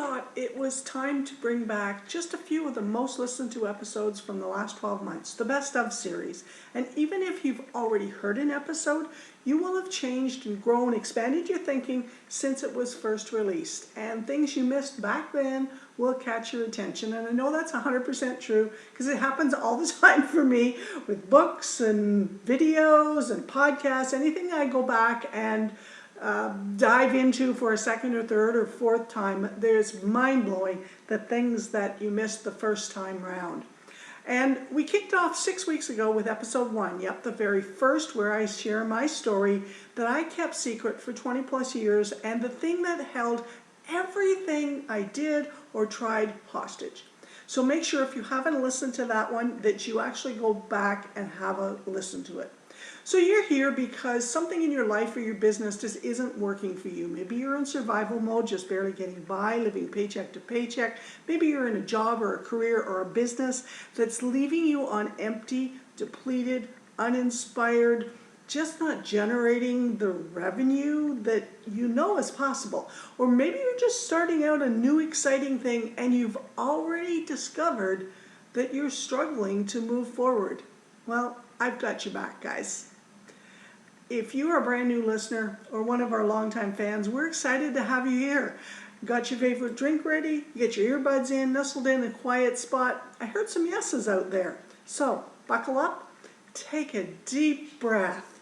thought it was time to bring back just a few of the most listened to episodes from the last 12 months, the Best Of series. And even if you've already heard an episode, you will have changed and grown, expanded your thinking since it was first released. And things you missed back then will catch your attention. And I know that's 100% true because it happens all the time for me with books and videos and podcasts. Anything I go back and dive into for a second or third or fourth time, there's mind-blowing the things that you missed the first time round. And we kicked off 6 weeks ago with episode 1, yep, the very first, where I share my story that I kept secret for 20 plus years and the thing that held everything I did or tried hostage. So make sure if you haven't listened to that one that you actually go back and have a listen to it. So you're here because something in your life or your business just isn't working for you. Maybe you're in survival mode, just barely getting by, living paycheck to paycheck. Maybe you're in a job or a career or a business that's leaving you on empty, depleted, uninspired, just not generating the revenue that you know is possible. Or maybe you're just starting out a new exciting thing and you've already discovered that you're struggling to move forward. Well, I've got your back, guys. If you are a brand new listener or one of our longtime fans, we're excited to have you here. Got your favorite drink ready? You get your earbuds in, nestled in a quiet spot. I heard some yeses out there. So, buckle up, take a deep breath,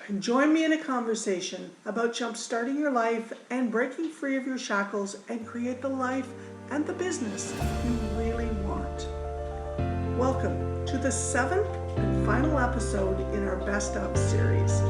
and join me in a conversation about jump-starting your life and breaking free of your shackles and create the life and the business you really want. Welcome to the 7th and final episode in our Best Of series.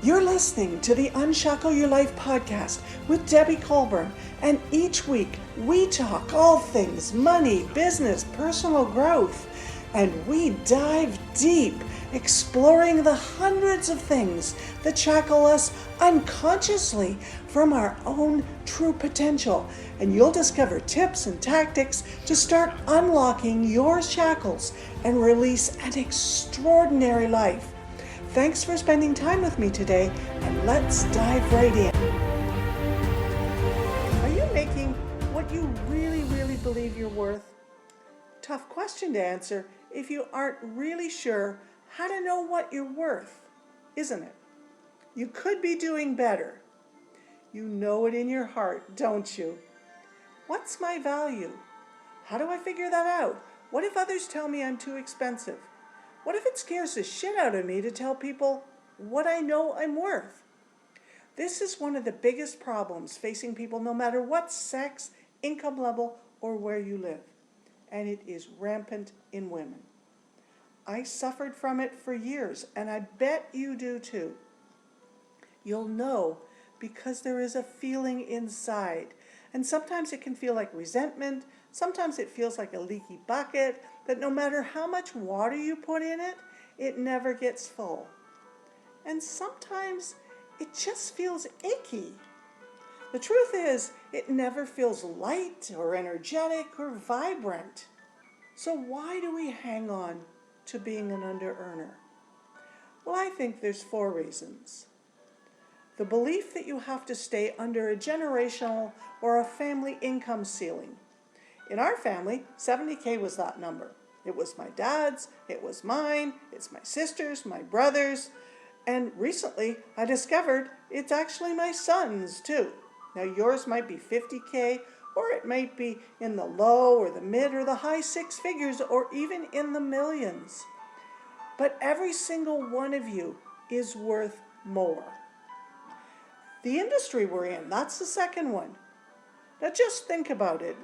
You're listening to the Unshackle Your Life podcast with Debbie Colburn, and each week we talk all things money, business, personal growth, and we dive deep, exploring the hundreds of things that shackle us unconsciously from our own true potential. And you'll discover tips and tactics to start unlocking your shackles and release an extraordinary life. Thanks for spending time with me today, and let's dive right in. Are you making what you really, really believe you're worth? Tough question to answer if you aren't really sure how to know what you're worth, isn't it? You could be doing better. You know it in your heart, don't you? What's my value? How do I figure that out? What if others tell me I'm too expensive? What if it scares the shit out of me to tell people what I know I'm worth? This is one of the biggest problems facing people no matter what sex, income level, or where you live. And it is rampant in women. I suffered from it for years, and I bet you do too. You'll know because there is a feeling inside. And sometimes it can feel like resentment. Sometimes it feels like a leaky bucket that no matter how much water you put in it, it never gets full. And sometimes it just feels icky. The truth is, it never feels light or energetic or vibrant. So why do we hang on to being an under-earner? Well, I think there's 4 reasons. The belief that you have to stay under a generational or a family income ceiling. In our family, 70K was that number. It was my dad's, it was mine, it's my sister's, my brother's, and recently I discovered it's actually my son's too. Now yours might be 50K, or it might be in the low or the mid or the high 6 figures, or even in the millions. But every single one of you is worth more. The industry we're in, that's the second one. Now just think about it.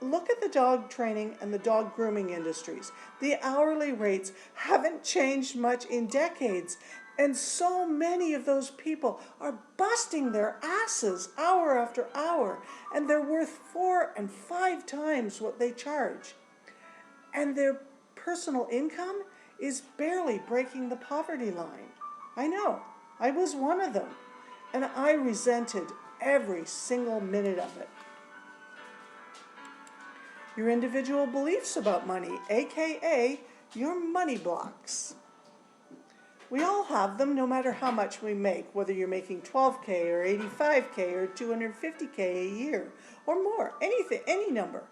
Look at the dog training and the dog grooming industries. The hourly rates haven't changed much in decades, and so many of those people are busting their asses hour after hour, and they're worth 4 and 5 times what they charge. And their personal income is barely breaking the poverty line. I know, I was one of them, and I resented every single minute of it. your individual beliefs about money, aka your money blocks. We all have them no matter how much we make, whether you're making 12K or 85K or 250K a year or more, anything, any number.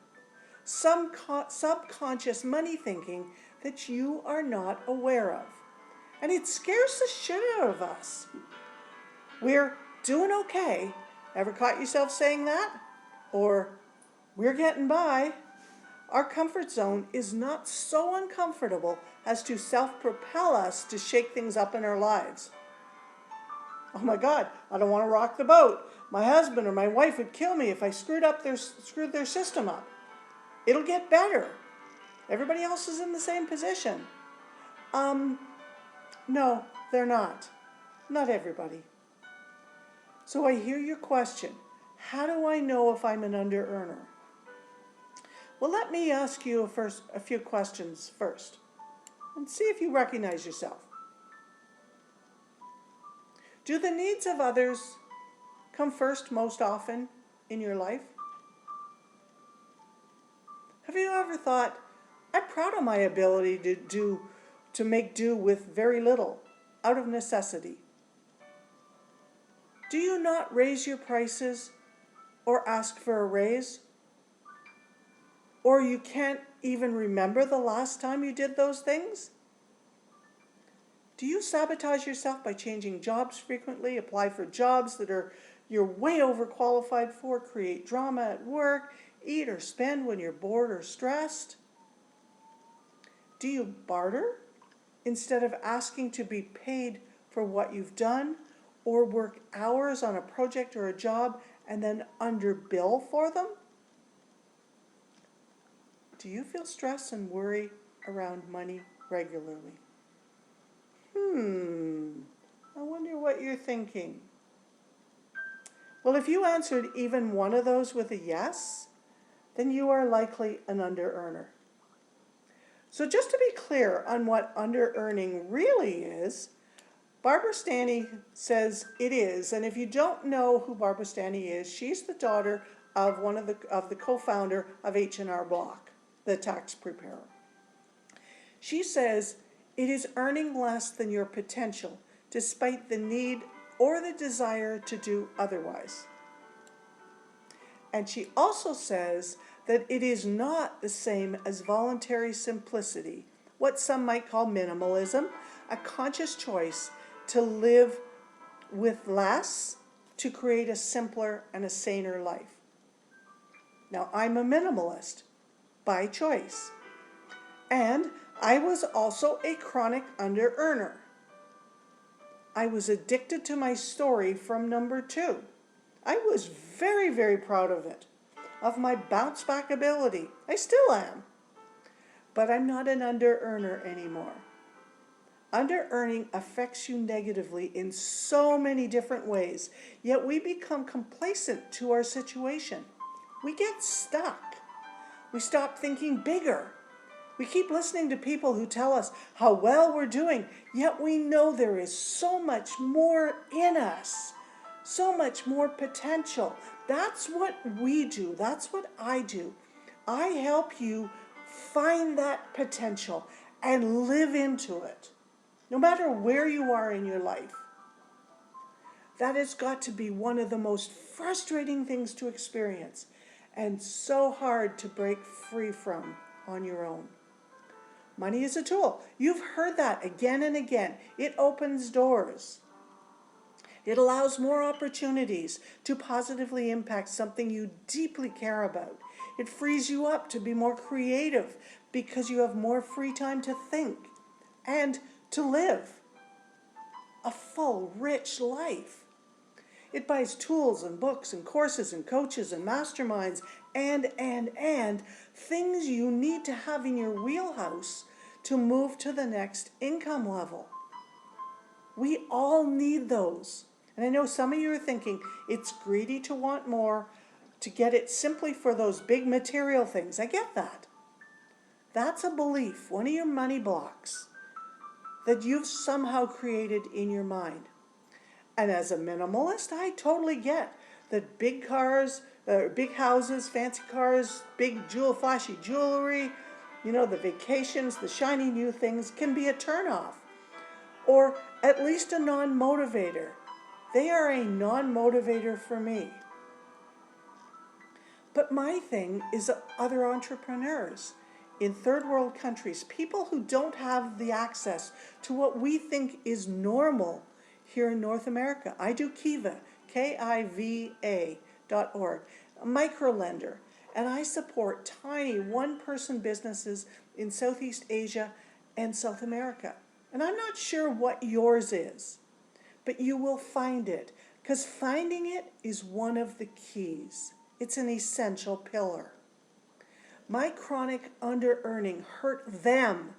Some subconscious money thinking that you are not aware of. And it scares the shit out of us. We're doing okay. Ever caught yourself saying that? Or, we're getting by. Our comfort zone is not so uncomfortable as to self-propel us to shake things up in our lives. Oh my God, I don't want to rock the boat. My husband or my wife would kill me if I screwed their system up. It'll get better. Everybody else is in the same position. No, they're not. Not everybody. So I hear your question. How do I know if I'm an under-earner? Well, let me ask you a few questions first and see if you recognize yourself. Do the needs of others come first most often in your life? Have you ever thought, I'm proud of my ability to make do with very little out of necessity? Do you not raise your prices or ask for a raise? Or you can't even remember the last time you did those things? Do you sabotage yourself by changing jobs frequently, apply for jobs that you're way overqualified for, create drama at work, eat or spend when you're bored or stressed? Do you barter instead of asking to be paid for what you've done, or work hours on a project or a job and then underbill for them? Do you feel stress and worry around money regularly? I wonder what you're thinking. Well, if you answered even one of those with a yes, then you are likely an under-earner. So just to be clear on what under-earning really is, Barbara Stanny says it is, and if you don't know who Barbara Stanny is, she's the daughter of the co-founder of H&R Block, the tax preparer. She says it is earning less than your potential, despite the need or the desire to do otherwise. And she also says that it is not the same as voluntary simplicity, what some might call minimalism, a conscious choice to live with less to create a simpler and a saner life. Now, I'm a minimalist by choice. And I was also a chronic under-earner. I was addicted to my story from number 2. I was very, very proud of it, of my bounce-back ability. I still am. But I'm not an under-earner anymore. Under-earning affects you negatively in so many different ways, yet we become complacent to our situation. We get stuck. We stop thinking bigger. We keep listening to people who tell us how well we're doing, yet we know there is so much more in us, so much more potential. That's what we do. That's what I do. I help you find that potential and live into it, no matter where you are in your life. That has got to be one of the most frustrating things to experience and so hard to break free from on your own. Money is a tool. You've heard that again and again. It opens doors. It allows more opportunities to positively impact something you deeply care about. It frees you up to be more creative because you have more free time to think and to live a full, rich life. It buys tools and books and courses and coaches and masterminds and things you need to have in your wheelhouse to move to the next income level. We all need those. And I know some of you are thinking it's greedy to want more, to get it simply for those big material things. I get that. That's a belief, one of your money blocks that you've somehow created in your mind. And as a minimalist, I totally get that big cars, Big houses, fancy cars, big flashy jewelry, the vacations, the shiny new things can be a turnoff, or at least a non-motivator. They are a non-motivator for me. But my thing is other entrepreneurs in third world countries, people who don't have the access to what we think is normal here in North America. I do Kiva, KIVA.org, a microlender, and I support tiny one-person businesses in Southeast Asia and South America. And I'm not sure what yours is, but you will find it, because finding it is one of the keys. It's an essential pillar. My chronic under-earning hurt them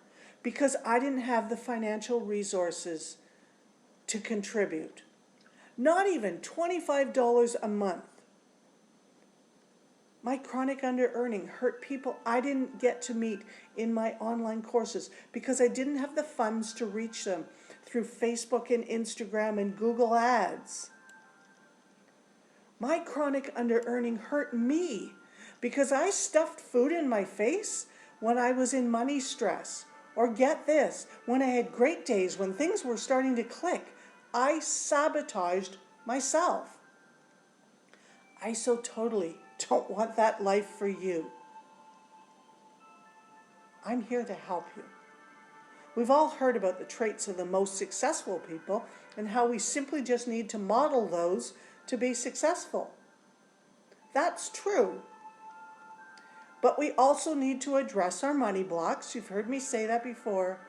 because I didn't have the financial resources to contribute. Not even $25 a month. My chronic under-earning hurt people I didn't get to meet in my online courses because I didn't have the funds to reach them through Facebook and Instagram and Google Ads. My chronic under-earning hurt me because I stuffed food in my face when I was in money stress. Or get this, when I had great days, when things were starting to click, I sabotaged myself. I so totally don't want that life for you. I'm here to help you. We've all heard about the traits of the most successful people and how we simply just need to model those to be successful. That's true. But we also need to address our money blocks. You've heard me say that before.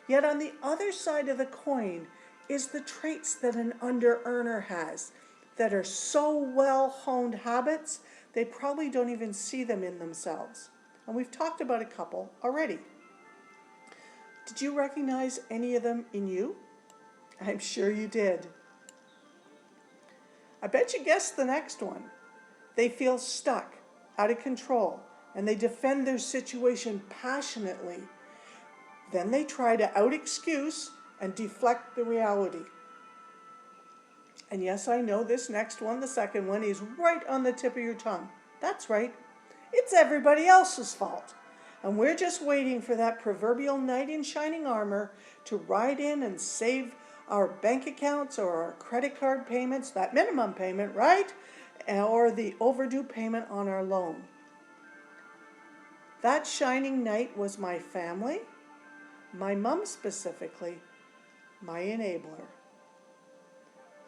Yet on the other side of the coin is the traits that an under-earner has that are so well-honed habits, they probably don't even see them in themselves. And we've talked about a couple already. Did you recognize any of them in you? I'm sure you did. I bet you guessed the next one. They feel stuck, out of control, and they defend their situation passionately. Then they try to out-excuse and deflect the reality. And yes, I know this next one, the second one, is right on the tip of your tongue. That's right. It's everybody else's fault. And we're just waiting for that proverbial knight in shining armor to ride in and save our bank accounts or our credit card payments, that minimum payment, right? Or the overdue payment on our loan. That shining knight was my family, my mom specifically, my enabler.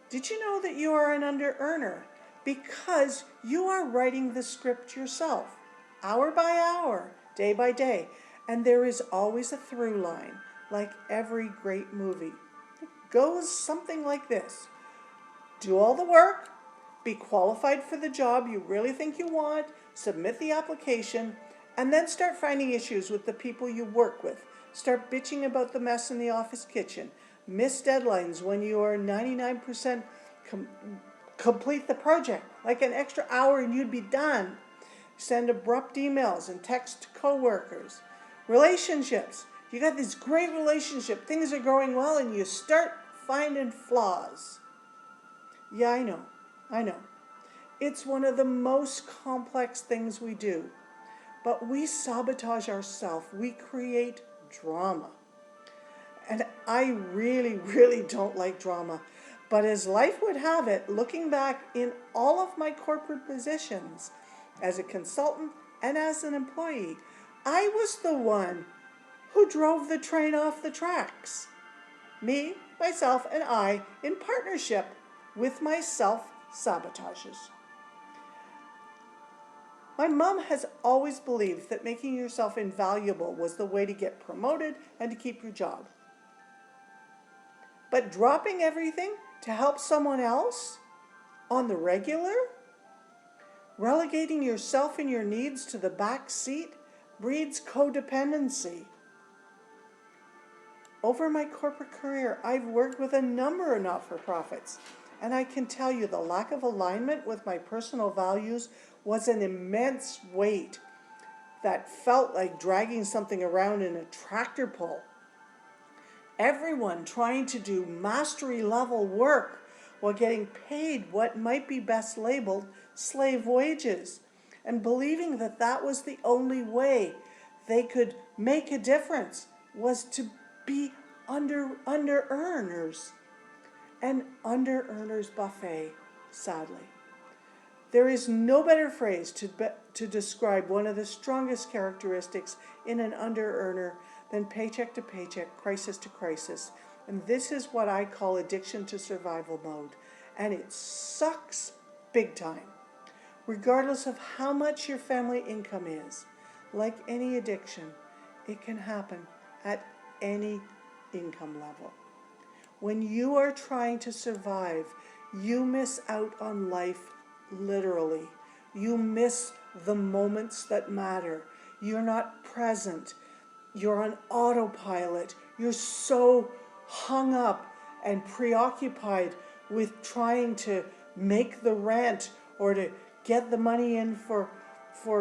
Did you know that you are an under-earner? Because you are writing the script yourself, hour by hour, day by day. And there is always a through line, like every great movie. It goes something like this. Do all the work, be qualified for the job you really think you want, submit the application, and then start finding issues with the people you work with. Start bitching about the mess in the office kitchen. Miss deadlines when you are 99% complete the project, like an extra hour and you'd be done. Send abrupt emails and text to coworkers. Relationships. You got this great relationship. Things are going well and you start finding flaws. Yeah, I know. It's one of the most complex things we do. But we sabotage ourselves. We create drama. And I really, really don't like drama. But as life would have it, looking back in all of my corporate positions, as a consultant and as an employee, I was the one who drove the train off the tracks. Me, myself, and I, in partnership with my self-sabotages. My mom has always believed that making yourself invaluable was the way to get promoted and to keep your job. But dropping everything to help someone else on the regular, relegating yourself and your needs to the back seat, breeds codependency. Over my corporate career, I've worked with a number of not-for-profits, and I can tell you the lack of alignment with my personal values was an immense weight that felt like dragging something around in a tractor pull. Everyone trying to do mastery level work while getting paid what might be best labeled slave wages, and believing that that was the only way they could make a difference was to be under earners. An under earners buffet, sadly. There is no better phrase to describe one of the strongest characteristics in an under earner than paycheck to paycheck, crisis to crisis. And this is what I call addiction to survival mode. And it sucks big time. Regardless of how much your family income is, like any addiction, it can happen at any income level. When you are trying to survive, you miss out on life literally. You miss the moments that matter. You're not present. You're on autopilot. You're so hung up and preoccupied with trying to make the rent or to get the money in for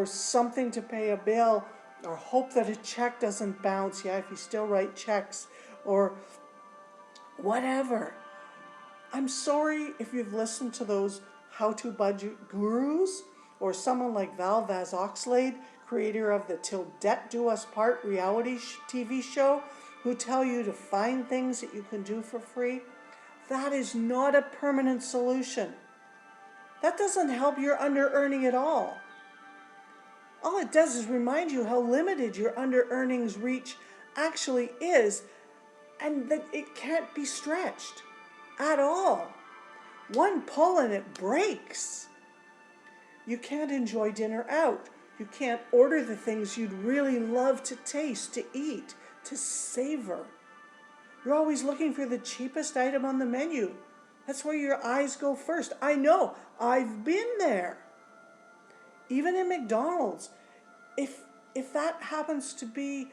something to pay a bill, or hope that a check doesn't bounce. Yeah, if you still write checks, or whatever. I'm sorry if you've listened to those how-to budget gurus, or someone like Val Vaz-Oxlade, creator of the Till Debt Do Us Part reality TV show, who tell you to find things that you can do for free. That is not a permanent solution. That doesn't help your under-earning at all. All it does is remind you how limited your under-earnings reach actually is, and that it can't be stretched at all. One pull and it breaks. You can't enjoy dinner out. You can't order the things you'd really love to taste, to eat, to savor. You're always looking for the cheapest item on the menu. That's where your eyes go first. I know, I've been there. Even in McDonald's, if that happens to be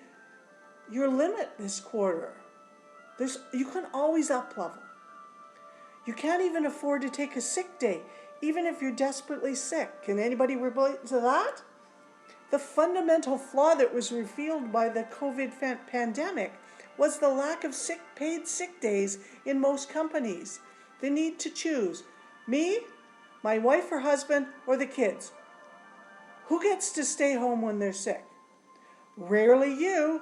your limit this quarter, you can always up level. You can't even afford to take a sick day, even if you're desperately sick. Can anybody relate to that? The fundamental flaw that was revealed by the COVID pandemic was the lack of paid sick days in most companies. The need to choose me, my wife or husband, or the kids. Who gets to stay home when they're sick? Rarely you.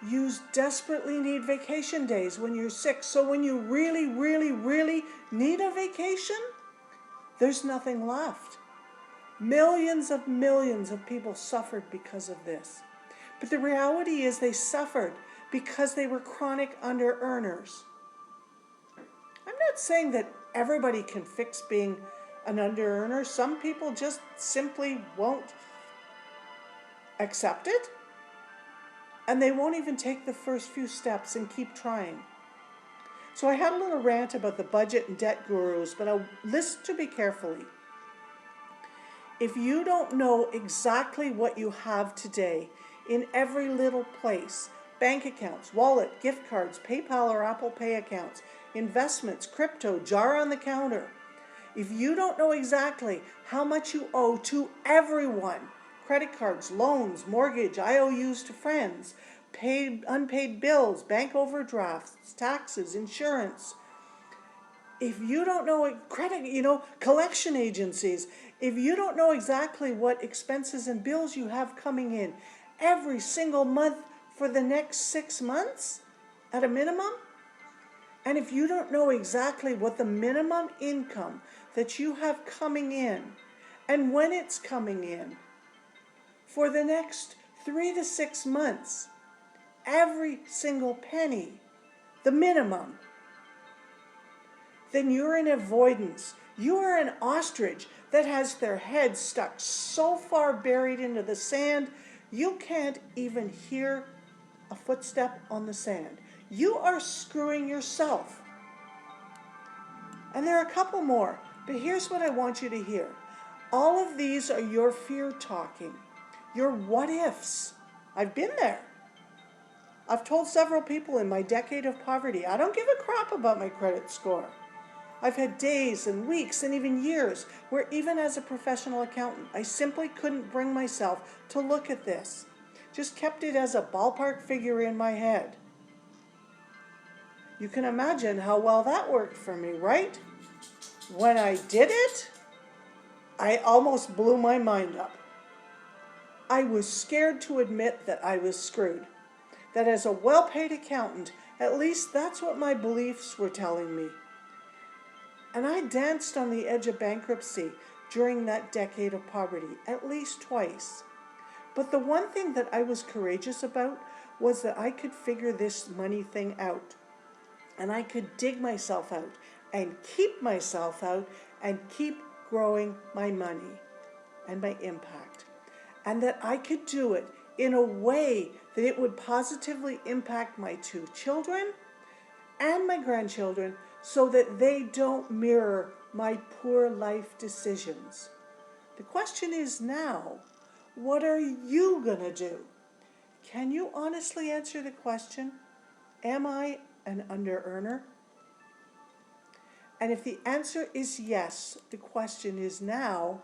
You desperately need vacation days when you're sick. So when you really, really, really need a vacation, there's nothing left. Millions of people suffered because of this. But the reality is they suffered because they were chronic under-earners. I'm not saying that everybody can fix being an under-earner. Some people just simply won't accept it. And they won't even take the first few steps and keep trying. So I had a little rant about the budget and debt gurus, but I'll listen to me carefully. If you don't know exactly what you have today in every little place, bank accounts, wallet, gift cards, PayPal or Apple Pay accounts, investments, crypto, jar on the counter, if you don't know exactly how much you owe to everyone, credit cards, loans, mortgage, IOUs to friends, paid, unpaid bills, bank overdrafts, taxes, insurance. If you don't know collection agencies, if you don't know exactly what expenses and bills you have coming in every single month for the next 6 months at a minimum, and if you don't know exactly what the minimum income that you have coming in and when it's coming in, for the next 3 to 6 months, every single penny, the minimum, then you're in avoidance. You are an ostrich that has their head stuck so far buried into the sand, you can't even hear a footstep on the sand. You are screwing yourself. And there are a couple more, but here's what I want you to hear. All of these are your fear talking. Your what ifs. I've been there. I've told several people in my decade of poverty, I don't give a crap about my credit score. I've had days and weeks and even years where even as a professional accountant, I simply couldn't bring myself to look at this. Just kept it as a ballpark figure in my head. You can imagine how well that worked for me, right? When I did it, I almost blew my mind up. I was scared to admit that I was screwed. That as a well-paid accountant, at least that's what my beliefs were telling me. And I danced on the edge of bankruptcy during that decade of poverty, at least twice. But the one thing that I was courageous about was that I could figure this money thing out. And I could dig myself out and keep myself out and keep growing my money and my impact. And that I could do it in a way that it would positively impact my 2 children and my grandchildren so that they don't mirror my poor life decisions. The question is now, what are you going to do? Can you honestly answer the question, am I an under-earner? And if the answer is yes, the question is now,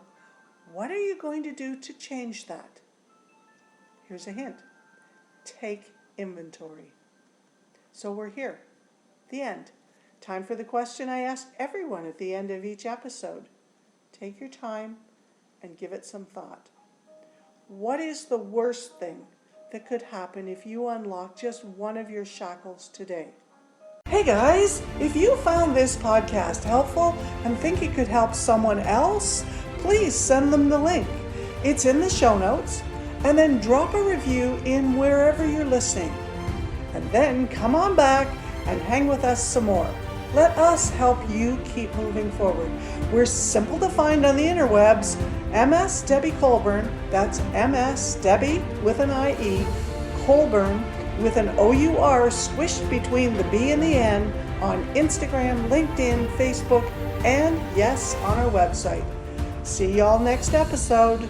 what are you going to do to change that? Here's a hint. Take inventory. So we're here. The end. Time for the question I ask everyone at the end of each episode. Take your time and give it some thought. What is the worst thing that could happen if you unlock just one of your shackles today? Hey guys, if you found this podcast helpful and think it could help someone else, please send them the link. It's in the show notes. And then drop a review in wherever you're listening. And then come on back and hang with us some more. Let us help you keep moving forward. We're simple to find on the interwebs. MS Debbie Colburn, that's MS Debbie with an IE, Colburn with an OUR squished between the B and the N on Instagram, LinkedIn, Facebook, and yes, on our website. See y'all next episode.